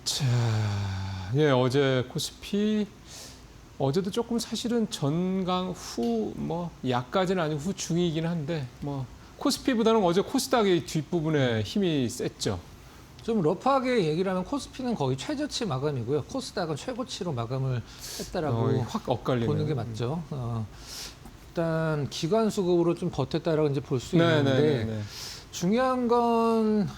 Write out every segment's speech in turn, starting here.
자, 예, 어제 코스피 어제도 조금 사실은 전강 후 뭐 약까지는 아니고 후 중이긴 한데 뭐 코스피보다는 어제 코스닥의 뒷부분에 힘이 셌죠. 좀 러프하게 얘기를 하면 코스피는 거의 최저치 마감이고요. 코스닥은 최고치로 마감을 했다라고 확 엇갈리네요. 보는 게 맞죠. 일단 기관 수급으로 좀 버텼다라고 이제 볼 수 네, 있는데 네, 네, 네. 중요한 건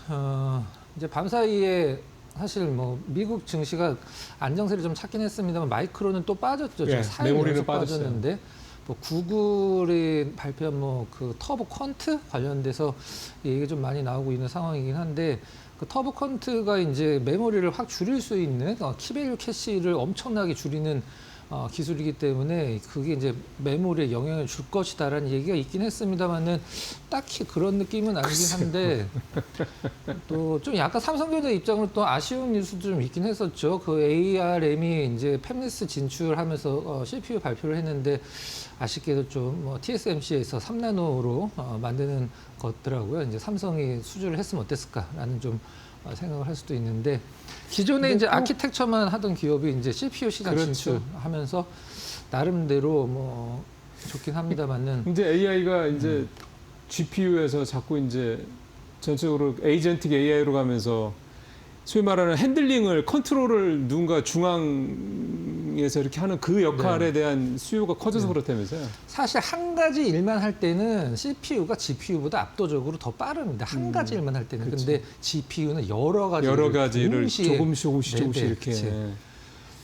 이제 밤 사이에 사실 뭐 미국 증시가 안정세를 좀 찾긴 했습니다만 마이크로는 또 빠졌죠. 예, 지금 4일 메모리는 연속 빠졌어요. 빠졌는데 뭐 구글이 발표한 뭐 그 터보 퀀트 관련돼서 얘기가 좀 많이 나오고 있는 상황이긴 한데 그 터보 퀀트가 이제 메모리를 확 줄일 수 있는 키밸류 캐시를 엄청나게 줄이는 기술이기 때문에 그게 이제 메모리에 영향을 줄 것이다라는 얘기가 있긴 했습니다만은 딱히 그런 느낌은 아니긴 한데 또 좀 약간 삼성전자 입장으로 또 아쉬운 뉴스도 좀 있긴 했었죠. 그 ARM이 이제 팹리스 진출하면서 CPU 발표를 했는데 아쉽게도 좀뭐 TSMC에서 3나노로 만드는 것더라고요. 이제 삼성이 수주를 했으면 어땠을까라는 좀 생각을 할 수도 있는데 기존에 이제 아키텍처만 하던 기업이 이제 CPU 시장 그렇죠. 진출하면서 나름대로 뭐 좋긴 합니다만은 이제 AI가 이제 GPU에서 자꾸 이제 전체적으로 에이전틱 AI로 가면서 소위 말하는 핸들링을 컨트롤을 누군가 중앙에서 이렇게 하는 그 역할에 대한 수요가 커져서 그렇다면서요. 사실 한 가지 일만 할 때는 CPU가 GPU보다 압도적으로 더 빠릅니다. 한 가지 일만 할 때는. 그렇죠. 근데 GPU는 여러 가지를 동시에 조금씩 네, 이렇게. 그치.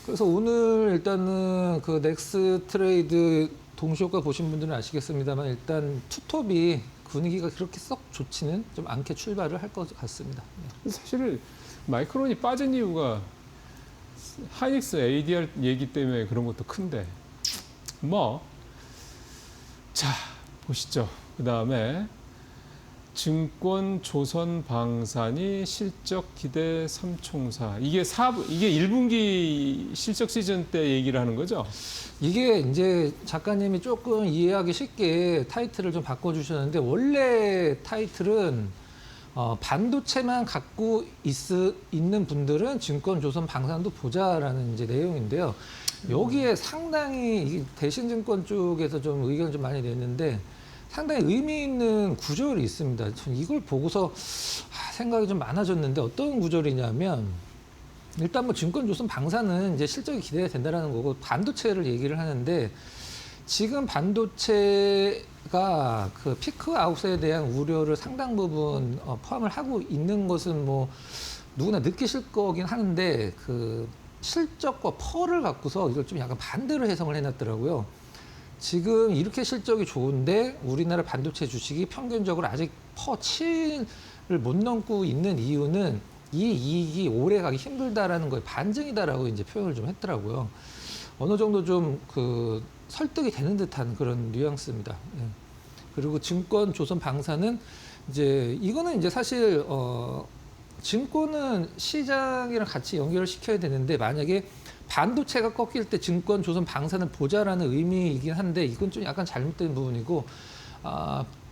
그래서 오늘 일단은 그 넥스 트레이드 동시효과 보신 분들은 아시겠습니다만 일단 투톱이 분위기가 그렇게 썩 좋지는 좀 않게 출발을 할 것 같습니다. 네. 사실 마이크론이 빠진 이유가 하이닉스 ADR 얘기 때문에 그런 것도 큰데 뭐 자 보시죠. 그 다음에 증권 조선방산이 실적 기대 삼총사 이게 1분기 실적 시즌 때 얘기를 하는 거죠? 이게 이제 작가님이 조금 이해하기 쉽게 타이틀을 좀 바꿔주셨는데 원래 타이틀은 반도체만 갖고 있는 분들은 증권 조선 방산도 보자라는 이제 내용인데요. 여기에 상당히 대신증권 쪽에서 좀 의견을 좀 많이 냈는데 상당히 의미 있는 구절이 있습니다. 전 이걸 보고서 생각이 좀 많아졌는데 어떤 구절이냐면 일단 뭐 증권 조선 방산은 이제 실적이 기대가 된다라는 거고 반도체를 얘기를 하는데 지금 반도체가 그 피크 아웃에 대한 우려를 상당 부분 포함을 하고 있는 것은 뭐 누구나 느끼실 거긴 하는데 그 실적과 펄을 갖고서 이걸 좀 약간 반대로 해석을 해놨더라고요. 지금 이렇게 실적이 좋은데 우리나라 반도체 주식이 평균적으로 아직 퍼 7을 못 넘고 있는 이유는 이 이익이 오래 가기 힘들다라는 거에 반증이다라고 이제 표현을 좀 했더라고요. 어느 정도 좀 그 설득이 되는 듯한 그런 뉘앙스입니다. 예. 그리고 증권 조선 방사는 이제 이거는 이제 사실 증권은 시장이랑 같이 연결을 시켜야 되는데 만약에 반도체가 꺾일 때 증권 조선 방사는 보자라는 의미이긴 한데 이건 좀 약간 잘못된 부분이고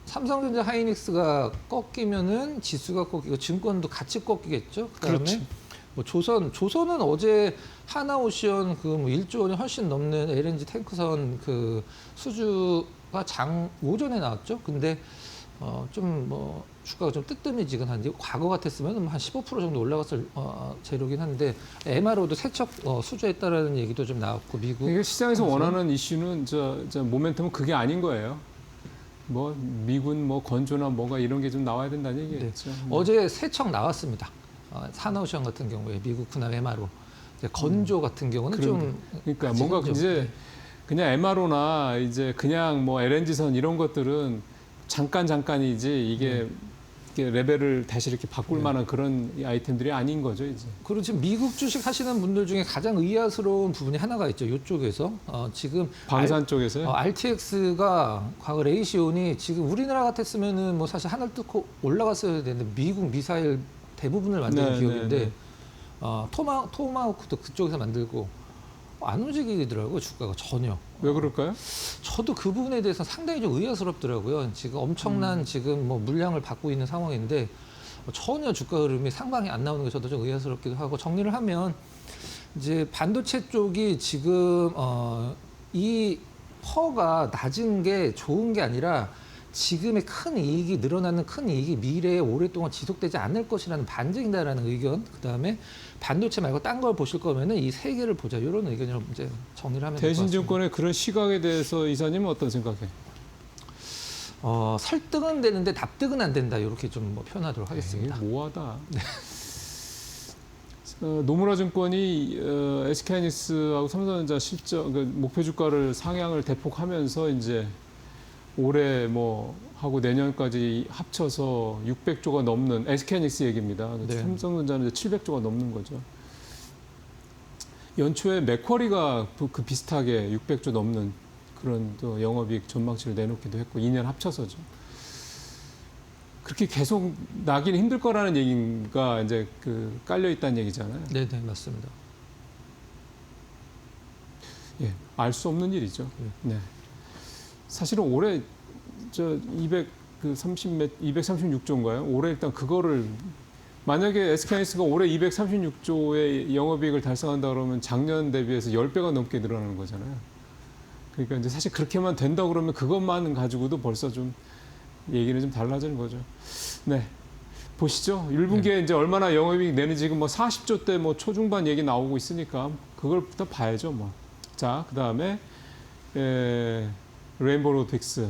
삼성전자 하이닉스가 꺾이면은 지수가 꺾이고 증권도 같이 꺾이겠죠. 그다음에 그렇죠. 뭐 조선은 어제 하나오션 그 뭐 1조 원이 훨씬 넘는 LNG 탱크선 그 수주가 오전에 나왔죠. 근데 좀 뭐 주가가 좀 뜨뜻미지근한데 과거 같았으면 한 15% 정도 올라갔을 재료긴 한데 MRO도 세척 수주했다라는 얘기도 좀 나왔고 미국 이게 시장에서 항상. 원하는 이슈는 저 모멘텀은 그게 아닌 거예요. 뭐 미군 뭐 건조나 뭐가 이런 게 좀 나와야 된다는 얘기겠죠. 어제 세척 나왔습니다. 산오션 같은 경우에 미국이나 MRO 이제 건조 같은 경우는 좀 그러니까 아직은 뭔가 좀, 이제 그냥 MRO나 이제 그냥 뭐 LNG선 이런 것들은 잠깐이지 이게 레벨을 다시 이렇게 바꿀 만한 그런 아이템들이 아닌 거죠, 이제. 그리고 지금 미국 주식 하시는 분들 중에 가장 의아스러운 부분이 하나가 있죠. 이쪽에서 지금 방산 쪽에서요. RTX가 과거 레이시온이 지금 우리나라 같았으면은 뭐 사실 하늘 뚫고 올라갔어야 되는데 미국 미사일 대부분을 만드는 네, 기업인데 네, 네. 토마호크도 그쪽에서 만들고 안 움직이더라고요, 주가가 전혀. 왜 그럴까요? 저도 그 부분에 대해서 상당히 좀 의아스럽더라고요. 지금 엄청난 지금 뭐 물량을 받고 있는 상황인데 전혀 주가 흐름이 상방이 안 나오는 게 저도 좀 의아스럽기도 하고 정리를 하면 이제 반도체 쪽이 지금 이 퍼가 낮은 게 좋은 게 아니라 지금의 큰 이익이 늘어나는 큰 이익이 미래에 오랫동안 지속되지 않을 것이라는 반증이다라는 의견. 그다음에 반도체 말고 딴 걸 보실 거면은 이 세 개를 보자. 이런 의견을 이제 정리를 하면 될 것 같습니다. 대신증권의 그런 시각에 대해서 이사님은 어떤 생각해? 설득은 되는데 납득은 안 된다. 이렇게 좀 뭐 표현하도록 하겠습니다. 모호하다. 노무라 증권이 SK하이닉스하고 삼성전자 실적 목표 주가를 상향을 대폭하면서 이제 올해 뭐 하고 내년까지 합쳐서 600조가 넘는 SK하이닉스 얘기입니다. 네. 삼성전자는 이제 700조가 넘는 거죠. 연초에 맥쿼리가 그 비슷하게 600조 넘는 그런 또 영업이익 전망치를 내놓기도 했고 2년 합쳐서죠. 그렇게 계속 나기는 힘들 거라는 얘기가 이제 깔려 있다는 얘기잖아요. 네, 맞습니다. 예, 알 수 없는 일이죠. 네. 사실은 올해 236조인가요? 올해 일단 그거를 만약에 SK하이닉스가 올해 236조의 영업이익을 달성한다 그러면 작년 대비해서 10배가 넘게 늘어나는 거잖아요. 그러니까 이제 사실 그렇게만 된다 그러면 그것만 가지고도 벌써 좀 얘기는 좀 달라지는 거죠. 네. 보시죠. 1분기에 이제 얼마나 영업이익 내는지 지금 뭐 40조 대 뭐 초중반 얘기 나오고 있으니까 그걸부터 봐야죠, 뭐. 자, 그다음에 레인보우 로보틱스.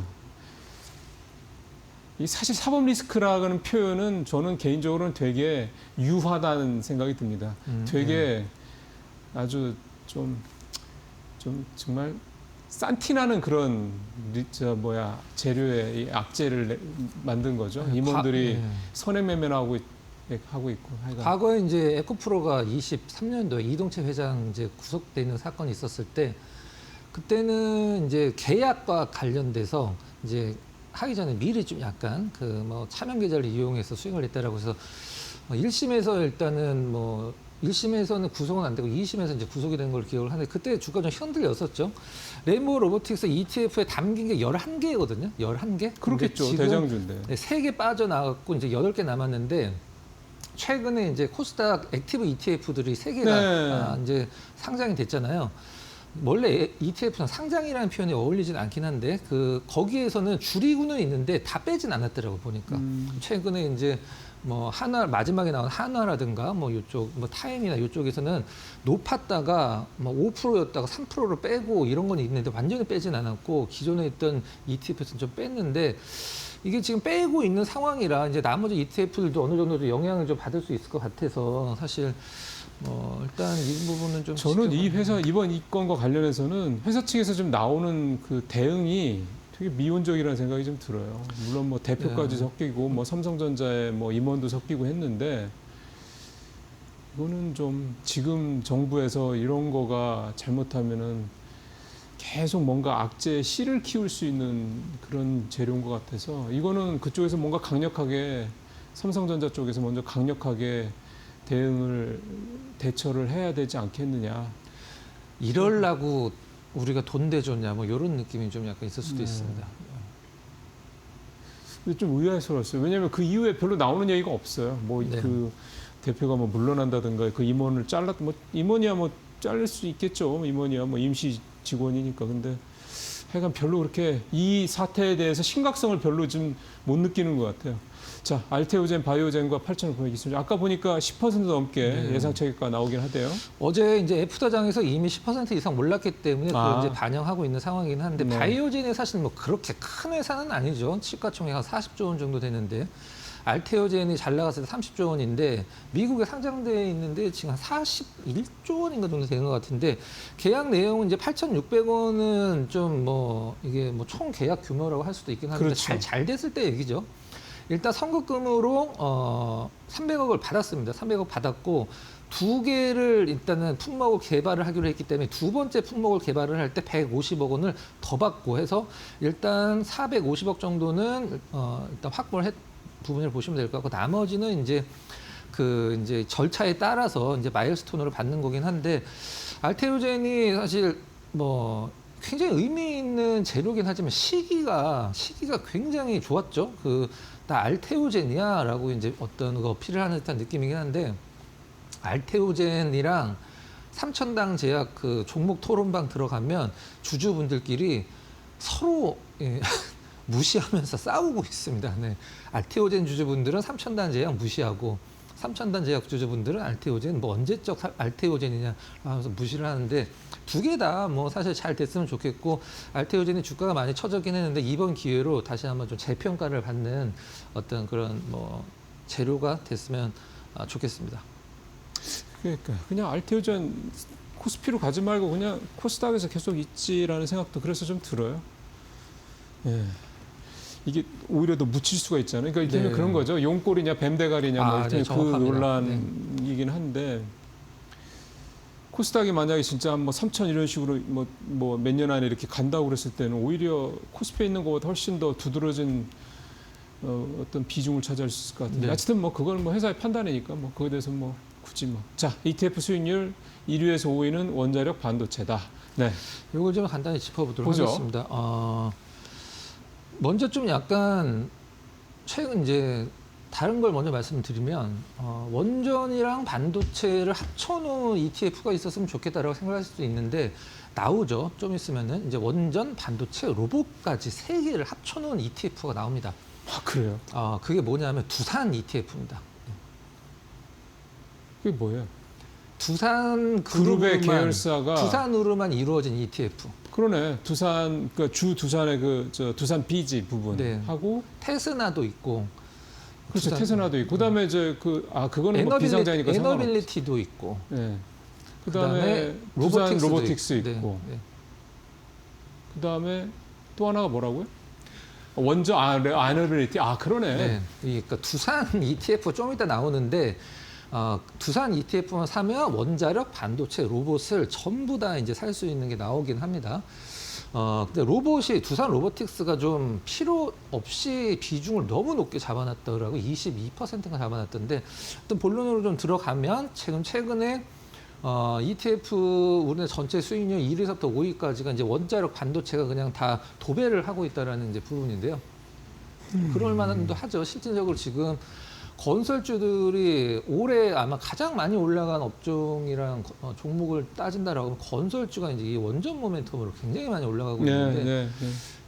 이 사실 사법 리스크라는 표현은 저는 개인적으로는 되게 유하다는 생각이 듭니다. 되게 아주 좀 정말 산티나는 그런 재료의 이 악재를 만든 거죠. 임원들이 선행매매하고 있고. 하여간. 과거에 이제 에코프로가 23년도에 이동채 회장 이제 구속돼 있는 사건이 있었을 때 그때는 이제 계약과 관련돼서 이제 하기 전에 미리 좀 약간 차명 계좌를 이용해서 수익을 냈다라고 해서 1심에서 일단은 1심에서는 구속은 안 되고 2심에서 이제 구속이 된 걸 기억을 하는데 그때 주가가 좀 흔들렸었죠. 레인보우 로보틱스 ETF에 담긴 게 11개거든요. 11개? 그렇겠죠. 대장주인데. 3개 빠져나갔고 이제 8개 남았는데 최근에 이제 코스닥 액티브 ETF들이 3개가 이제 상장이 됐잖아요. 원래 ETF는 상장이라는 표현이 어울리진 않긴 한데 거기에서는 줄이고는 있는데 다 빼진 않았더라고 보니까. 최근에 이제 한화 마지막에 나온 한화라든가 요쪽 타임이나 이쪽에서는 높았다가 5%였다가 3%를 빼고 이런 건 있는데 완전히 빼진 않았고 기존에 있던 ETF에서는 좀 뺐는데 이게 지금 빼고 있는 상황이라 이제 나머지 ETF들도 어느 정도 영향을 좀 받을 수 있을 것 같아서 사실 일단 이 부분은 좀 저는 이 회사 이번 이 건과 관련해서는 회사 측에서 좀 나오는 그 대응이 되게 미온적이라는 생각이 좀 들어요. 물론 대표까지 섞이고 삼성전자의 임원도 섞이고 했는데 이거는 좀 지금 정부에서 이런 거가 잘못하면은 계속 뭔가 악재의 씨를 키울 수 있는 그런 재료인 것 같아서 이거는 그쪽에서 뭔가 강력하게 삼성전자 쪽에서 먼저 강력하게 대처를 해야 되지 않겠느냐. 이럴라고 우리가 돈 대줬냐 이런 느낌이 좀 약간 있을 수도 있습니다. 근데 좀 의아스러웠어요. 왜냐하면 그 이후에 별로 나오는 얘기가 없어요. 그 대표가 물러난다든가 그 임원을 임원이야 자를 수 있겠죠. 임원이야 임시 직원이니까. 근데 하여간 별로 그렇게 이 사태에 대해서 심각성을 별로 좀 못 느끼는 것 같아요. 자, 알테오젠, 바이오젠과 8,900 있습니다. 아까 보니까 10% 넘게 예상 차익가 나오긴 하대요. 어제 이제 F다장에서 이미 10% 이상 몰랐기 때문에 그걸 이제 반영하고 있는 상황이긴 한데 바이오젠이 사실 그렇게 큰 회사는 아니죠. 시가총액 한 40조 원 정도 되는데 알테오젠이 잘 나갔을 때 30조 원인데 미국에 상장돼 있는데 지금 한 41조 원인가 정도 되는 것 같은데 계약 내용은 이제 8,600원은 좀 이게 총 계약 규모라고 할 수도 있긴 한데 그렇죠. 잘 됐을 때 얘기죠. 일단 선급금으로 300억을 받았습니다. 300억 받았고 2개를 일단은 품목을 개발을 하기로 했기 때문에 두 번째 품목을 개발을 할 때 150억 원을 더 받고 해서 일단 450억 정도는 일단 확보를 부분을 보시면 될 것 같고 나머지는 이제 이제 절차에 따라서 이제 마일스톤으로 받는 거긴 한데 알테오젠이 사실 굉장히 의미 있는 재료긴 하지만 시기가 굉장히 좋았죠. 나 알테오젠이야라고 이제 어떤 그 어필을 하는 듯한 느낌이긴 한데 알테오젠이랑 삼천당 제약 그 종목 토론방 들어가면 주주분들끼리 서로 예, 무시하면서 싸우고 있습니다. 네. 알테오젠 주주분들은 삼천당 제약 무시하고 삼천단 제약 주주분들은 알테오젠 뭐 언제적 알테오젠이냐 하면서 무시를 하는데 두 개 다 뭐 사실 잘 됐으면 좋겠고 알테오젠이 주가가 많이 처졌긴 했는데 이번 기회로 다시 한번 좀 재평가를 받는 어떤 그런 뭐 재료가 됐으면 좋겠습니다. 그러니까 그냥 알테오젠 코스피로 가지 말고 그냥 코스닥에서 계속 있지라는 생각도 그래서 좀 들어요. 예. 이게 오히려 더 묻힐 수가 있잖아요. 그러니까 이게 네. 그런 거죠. 용골이냐 뱀대가리냐 뭐 네, 그 정확합니다. 논란이긴 한데 코스닥이 만약에 진짜 뭐 3천 이런 식으로 뭐 몇 년 안에 이렇게 간다고 그랬을 때는 오히려 코스피에 있는 것보다 훨씬 더 두드러진 어떤 비중을 차지할 수 있을 것 같은데 네. 어쨌든 뭐 그건 뭐 회사의 판단이니까 뭐 그거에 대해서 뭐 굳이 뭐 자 ETF 수익률 1위에서 5위는 원자력 반도체다. 네. 이걸 좀 간단히 짚어보도록 보죠. 하겠습니다. 먼저 좀 약간 최근 이제 다른 걸 먼저 말씀드리면 원전이랑 반도체를 합쳐놓은 ETF가 있었으면 좋겠다라고 생각하실 수도 있는데 나오죠. 좀 있으면은 이제 원전, 반도체, 로봇까지 세 개를 합쳐놓은 ETF가 나옵니다. 아 그래요? 그게 뭐냐면 두산 ETF입니다. 그게 뭐예요? 두산 그룹의 계열사가 두산으로만 이루어진 ETF. 그러네. 두산 그러니까 주 두산의 그 저 두산 비지 부분 네. 하고 테스나도 있고. 그렇죠. 두산- 테스나도 있고 그다음에 이제 그거는 뭐 비상장이니까 상관없고. 에너빌리티도 있고. 네. 그다음에 두산 로보틱스 있고. 네. 그다음에 또 하나가 뭐라고요? 원전 아너빌리티. 그러네. 네. 그러니까 두산 ETF 좀 이따 나오는데 두산 ETF만 사면 원자력, 반도체, 로봇을 전부 다 이제 살 수 있는 게 나오긴 합니다. 근데 로봇이 두산 로보틱스가 좀 필요 없이 비중을 너무 높게 잡아놨더라고 22%가 잡아놨던데 어떤 본론으로 좀 들어가면 최근에 ETF 우리나라 전체 수익률 1위에서부터 5위까지가 이제 원자력 반도체가 그냥 다 도배를 하고 있다라는 이제 부분인데요. 그럴 만도 하죠. 실질적으로 지금 건설주들이 올해 아마 가장 많이 올라간 업종이랑 종목을 따진다라고 하면 건설주가 이제 이 원전 모멘텀으로 굉장히 많이 올라가고 있는데 네.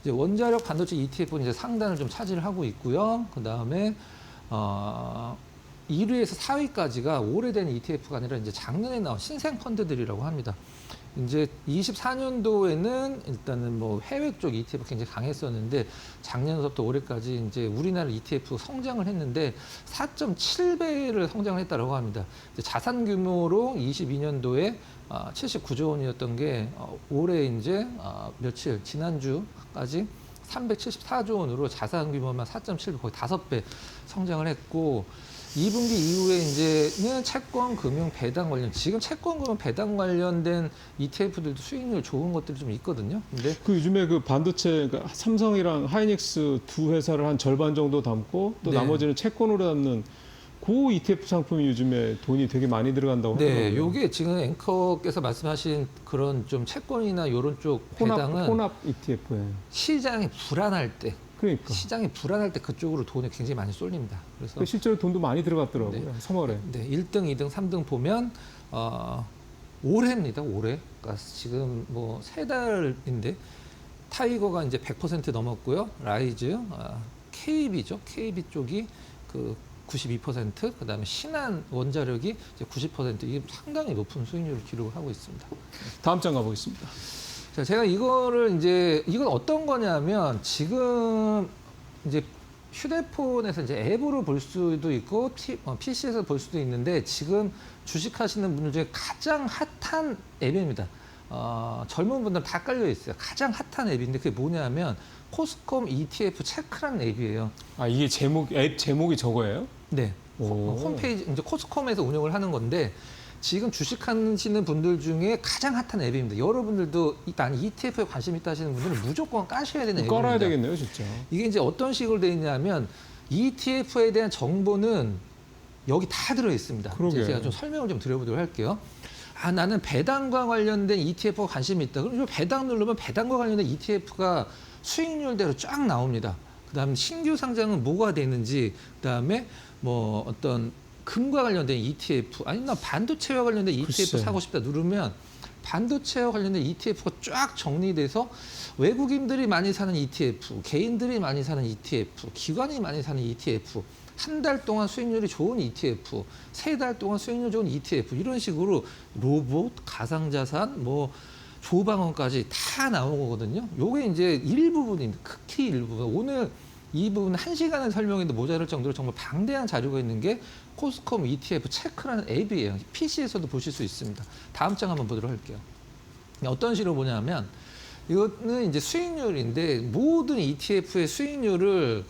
이제 원자력 반도체 ETF는 이제 상단을 좀 차지를 하고 있고요. 그 다음에 1위에서 4위까지가 오래된 ETF가 아니라 이제 작년에 나온 신생 펀드들이라고 합니다. 이제 24년도에는 일단은 뭐 해외 쪽 ETF 가 굉장히 강했었는데 작년부터 올해까지 이제 우리나라 ETF 성장을 했는데 4.7배를 성장을 했다고 합니다. 이제 자산 규모로 22년도에 79조 원이었던 게 올해 이제 지난주까지 374조 원으로 자산 규모만 4.7배 거의 5배 성장을 했고 2분기 이후에 이제는 채권, 금융, 배당 관련 지금 채권, 금융, 배당 관련된 ETF들도 수익률 좋은 것들이 좀 있거든요. 근데 그 요즘에 그 반도체 그러니까 삼성이랑 하이닉스 두 회사를 한 절반 정도 담고 또 네. 나머지는 채권으로 담는 그 ETF 상품이 요즘에 돈이 되게 많이 들어간다고 하더라고요. 네, 요게 지금 앵커께서 말씀하신 그런 좀 채권이나 이런 쪽 배당은 혼합 ETF에. 시장이 불안할 때 그러니까. 시장이 불안할 때 그쪽으로 돈이 굉장히 많이 쏠립니다. 그래서 실제로 돈도 많이 들어갔더라고요. 네. 3월에. 네, 1등, 2등, 3등 보면 올해입니다. 올해. 그러니까 지금 뭐 3달인데 타이거가 이제 100% 넘었고요. 라이즈, KB죠. KB 쪽이 그 92%, 그다음에 신한 원자력이 이제 90%. 이게 상당히 높은 수익률을 기록을 하고 있습니다. 다음 장 가보겠습니다. 자, 제가 이거를 이제 이건 어떤 거냐면 지금 이제 휴대폰에서 이제 앱으로 볼 수도 있고 PC에서 볼 수도 있는데 지금 주식하시는 분들 중에 가장 핫한 앱입니다. 젊은 분들 다 깔려 있어요. 가장 핫한 앱인데 그게 뭐냐면 코스콤 ETF 체크라는 앱이에요. 이게 앱 제목이 저거예요? 네. 오. 홈페이지 이제 코스콤에서 운영을 하는 건데 지금 주식하시는 분들 중에 가장 핫한 앱입니다. 여러분들도 난 ETF에 관심 있다 하시는 분들은 무조건 까셔야 되는 앱입니다. 깔아야 되겠네요, 진짜. 이게 이제 어떤 식으로 되어 있냐면 ETF에 대한 정보는 여기 다 들어 있습니다. 그러게요. 제가 좀 설명을 좀 드려보도록 할게요. 나는 배당과 관련된 ETF가 관심이 있다. 그럼 이 배당 누르면 배당과 관련된 ETF가 수익률대로 쫙 나옵니다. 그다음 신규 상장은 뭐가 되는지, 그다음에 뭐 어떤 금과 관련된 ETF, 아니면 반도체와 관련된 ETF 글쎄. 사고 싶다 누르면 반도체와 관련된 ETF가 쫙 정리돼서 외국인들이 많이 사는 ETF, 개인들이 많이 사는 ETF, 기관이 많이 사는 ETF, 한 달 동안 수익률이 좋은 ETF, 3달 동안 수익률 좋은 ETF, 이런 식으로 로봇, 가상자산, 뭐 조방원까지 다 나온 거거든요. 요게 이제 일부분인데, 극히 일부분. 오늘 이 부분 1시간을 설명했는데 모자랄 정도로 정말 방대한 자료가 있는 게 코스콤 ETF 체크라는 앱이에요. PC에서도 보실 수 있습니다. 다음 장 한번 보도록 할게요. 어떤 식으로 보냐면, 이거는 이제 수익률인데 모든 ETF의 수익률을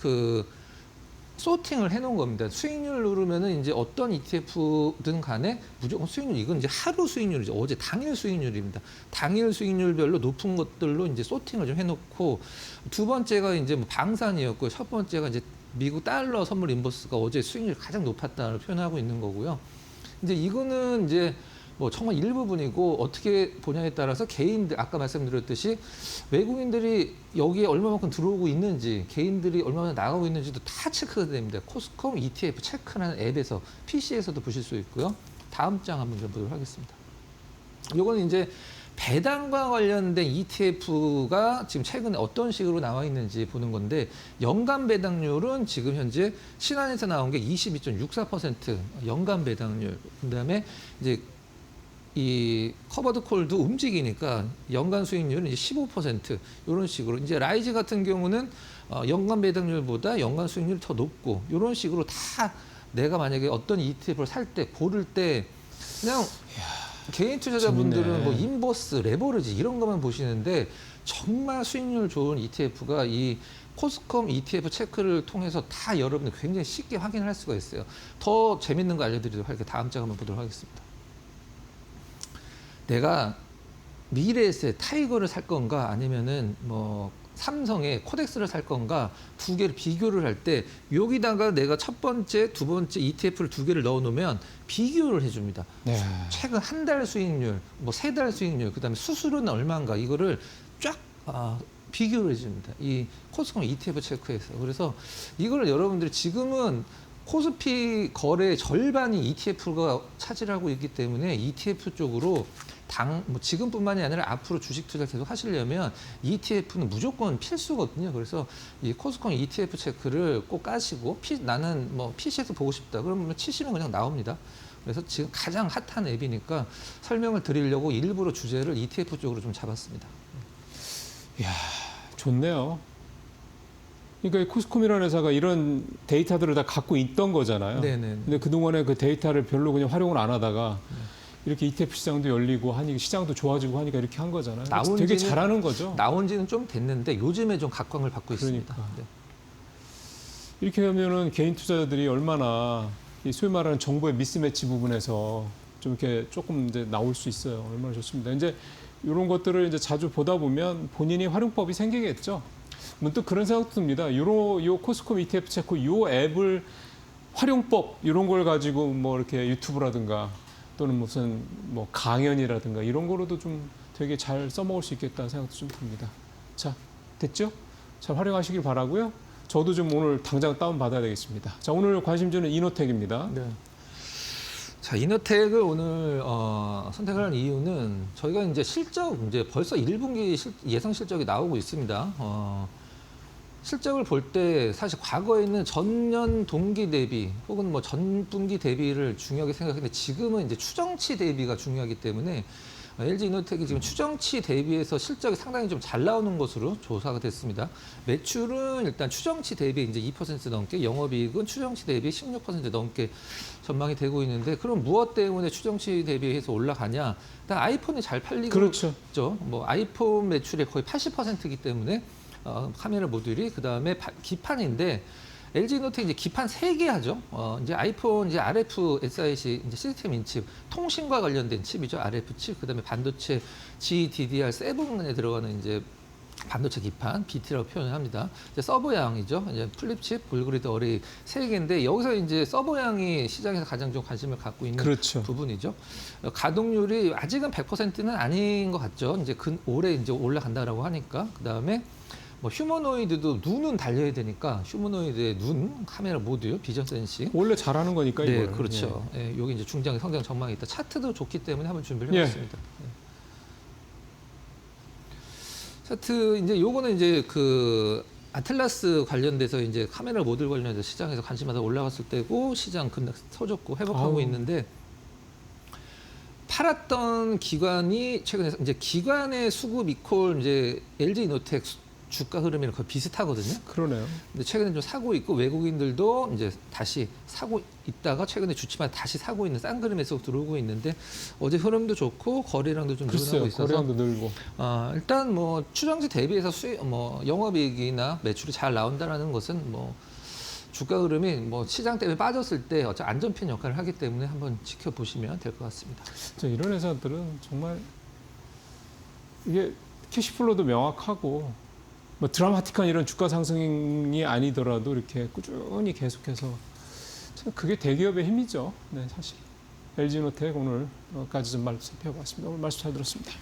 소팅을 해놓은 겁니다. 수익률 누르면은 이제 어떤 ETF든 간에 무조건 수익률, 이건 이제 하루 수익률이죠. 어제 당일 수익률입니다. 당일 수익률별로 높은 것들로 이제 소팅을 좀 해놓고, 두 번째가 이제 뭐 방산이었고, 첫 번째가 이제 미국 달러 선물 인버스가 어제 수익률이 가장 높았다를 표현하고 있는 거고요. 이제 이거는 이제 뭐 정말 일부분이고, 어떻게 보냐에 따라서 개인들, 아까 말씀드렸듯이 외국인들이 여기에 얼마만큼 들어오고 있는지, 개인들이 얼마나 나가고 있는지도 다 체크가 됩니다. 코스콤 ETF 체크라는 앱에서, PC에서도 보실 수 있고요. 다음 장 한번 보도록 하겠습니다. 요거는 이제 배당과 관련된 ETF가 지금 최근에 어떤 식으로 나와 있는지 보는 건데, 연간 배당률은 지금 현재 신한에서 나온 게 22.64% 연간 배당률. 그다음에 이제 이 커버드 콜도 움직이니까 연간 수익률은 이제 15% 이런 식으로, 이제 라이즈 같은 경우는 연간 배당률보다 연간 수익률이 더 높고, 이런 식으로 다 내가 만약에 어떤 ETF를 살 때, 고를 때 그냥 개인 투자자분들은 재밌네. 뭐 인버스, 레버리지 이런 것만 보시는데, 정말 수익률 좋은 ETF가 이 코스콤 ETF 체크를 통해서 다 여러분들 굉장히 쉽게 확인할 수가 있어요. 더 재밌는 거 알려드리도록 할게요. 다음 장 한번 보도록 하겠습니다. 내가 미래에셋 타이거를 살 건가, 아니면은 뭐 삼성의 코덱스를 살 건가, 두 개를 비교를 할 때 여기다가 내가 첫 번째, 두 번째 ETF를 두 개를 넣어 놓으면 비교를 해줍니다. 네. 최근 한 달 수익률, 뭐 3달 수익률, 그다음에 수수료는 얼마인가, 이거를 쫙 비교를 해줍니다. 이 코스콤 ETF 체크에서. 그래서 이걸 여러분들이 지금은 코스피 거래 절반이 ETF가 차지하고 있기 때문에 ETF 쪽으로 뭐 지금뿐만이 아니라 앞으로 주식 투자 계속 하시려면 ETF는 무조건 필수거든요. 그래서 이 코스콤 ETF 체크를 꼭 까시고, 나는 뭐 PC에서 보고 싶다 그러면 치시면 그냥 나옵니다. 그래서 지금 가장 핫한 앱이니까 설명을 드리려고 일부러 주제를 ETF 쪽으로 좀 잡았습니다. 이야, 좋네요. 그러니까 이 코스콤이라는 회사가 이런 데이터들을 다 갖고 있던 거잖아요. 네네. 근데 그동안에 그 데이터를 별로 그냥 활용을 안 하다가 이렇게 ETF 시장도 열리고 하니, 시장도 좋아지고 하니까 이렇게 한 거잖아요. 되게 잘하는 거죠. 나온 지는 좀 됐는데 요즘에 좀 각광을 받고 있습니다. 그러니까. 네. 이렇게 하면은 개인 투자자들이 얼마나 이 소위 말하는 정보의 미스매치 부분에서 좀 이렇게 조금 이제 나올 수 있어요. 얼마나 좋습니다. 이제 이런 것들을 이제 자주 보다 보면 본인이 활용법이 생기겠죠. 문득 그런 생각도 듭니다. 요 코스콤 ETF 체크 요 앱을 활용법 이런 걸 가지고 뭐 이렇게 유튜브라든가 또는 무슨 뭐 강연이라든가 이런 거로도 좀 되게 잘 써먹을 수 있겠다는 생각도 좀 듭니다. 자, 됐죠? 잘 활용하시길 바라고요. 저도 좀 오늘 당장 다운 받아야 되겠습니다. 자, 오늘 관심주는 이노텍입니다. 네. 자, 이노텍을 오늘 선택을 한 이유는, 저희가 이제 이제 벌써 1분기 예상 실적이 나오고 있습니다. 실적을 볼 때 사실 과거에는 전년 동기 대비 혹은 뭐 전분기 대비를 중요하게 생각했는데, 지금은 이제 추정치 대비가 중요하기 때문에 LG이노텍이 지금 추정치 대비해서 실적이 상당히 좀 잘 나오는 것으로 조사가 됐습니다. 매출은 일단 추정치 대비 이제 2% 넘게, 영업이익은 추정치 대비 16% 넘게 전망이 되고 있는데, 그럼 무엇 때문에 추정치 대비해서 올라가냐? 일단 아이폰이 잘 팔리고 그렇죠. 있죠. 뭐 아이폰 매출의 거의 80%이기 때문에 카메라 모듈이, 그다음에 기판인데 LG이노텍 이제 기판 3개 하죠. 이제 아이폰 이제 RF SiC 이제 시스템 인칩, 통신과 관련된 칩이죠. RF 칩, 그다음에 반도체 GDDR7에 들어가는 이제 반도체 기판, BT라고 표현을 합니다. 이제 서버양이죠. 이제 플립칩, 볼그리드 어레이 3개인데, 여기서 이제 서버양이 시장에서 가장 좀 관심을 갖고 있는 그렇죠. 부분이죠. 가동률이 아직은 100%는 아닌 것 같죠. 이제 올해 이제 올라간다라고 하니까. 그다음에 뭐 휴머노이드도 눈은 달려야 되니까 휴머노이드의 눈 카메라 모듈 비전 센싱. 원래 잘하는 거니까 네, 이거는. 그렇죠. 예, 여기 이제 중장 성장 전망이 있다. 차트도 좋기 때문에 한번 준비를 예. 해봤습니다. 예. 차트 이제 요거는 이제 그 아틀라스 관련돼서 이제 카메라 모듈 관련해서 시장에서 관심마다 올라갔을 때고 시장 급락 터졌고 회복하고 아우. 있는데 팔았던 기관이 최근에 이제 기관의 수급 이퀄 이제 LG 이노텍 주가 흐름이랑 거의 비슷하거든요. 그러네요. 근데 최근에 좀 사고 있고 외국인들도 이제 다시 사고 있다가 최근에 주치마다 다시 사고 있는 싼 그림에서 들어오고 있는데 어제 흐름도 좋고 거래량도 좀 늘어나고 글쎄요. 있어서 거래량도 늘고. 일단 뭐 추정치 대비해서 영업이익이나 매출이 잘 나온다라는 것은 뭐 주가 흐름이 뭐 시장 때문에 빠졌을 때 어차피 안전핀 역할을 하기 때문에 한번 지켜보시면 될 것 같습니다. 이런 회사들은 정말 이게 캐시플로도 명확하고 뭐 드라마틱한 이런 주가 상승이 아니더라도 이렇게 꾸준히 계속해서 참 그게 대기업의 힘이죠. 네, 사실 LG노텍 오늘까지 좀 살펴봤습니다. 오늘 말씀 잘 들었습니다.